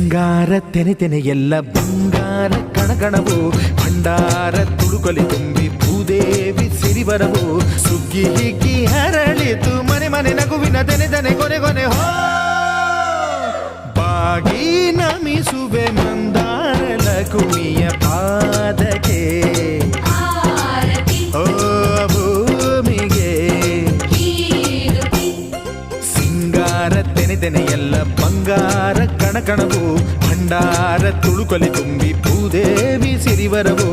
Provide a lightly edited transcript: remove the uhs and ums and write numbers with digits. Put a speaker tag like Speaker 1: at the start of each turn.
Speaker 1: ಸಿಂಗಾರ ತೆನೆ ತೆನೆ ಎಲ್ಲ ಬಂಗಾರ ಕಣಕಣವು ಭಂಡಾರ ತುಳುಕಲಿ ತುಂಬಿ ಭೂದೇವಿ ಸಿರಿವರವು ಸುಗ್ಗಿ ಹಿಗ್ಗಿ ಹರಳಿತು ಮನೆ ಮನೆ ನಗುವಿನ ದನೆ ದನೆ ಕೊನೆ ಕೊನೆ ಹೋ ಬಾಗಿ ನಮಿಸುವೆ ಮಂದಾರ ಲಕುಮಿಯ ಪಾದಕ್ಕೆ ಓ ಭೂಮಿಗೆ ಸಿಂಗಾರ ತೆನೆ ತೆನೆ ಎಲ್ಲ ಬಂಗಾರ ಕಣಕಣವು ಭಂಡಾರ ತುಳುಕಲಿ ತುಂಬಿ ಭೂದೇವಿ ಸಿರಿವರವು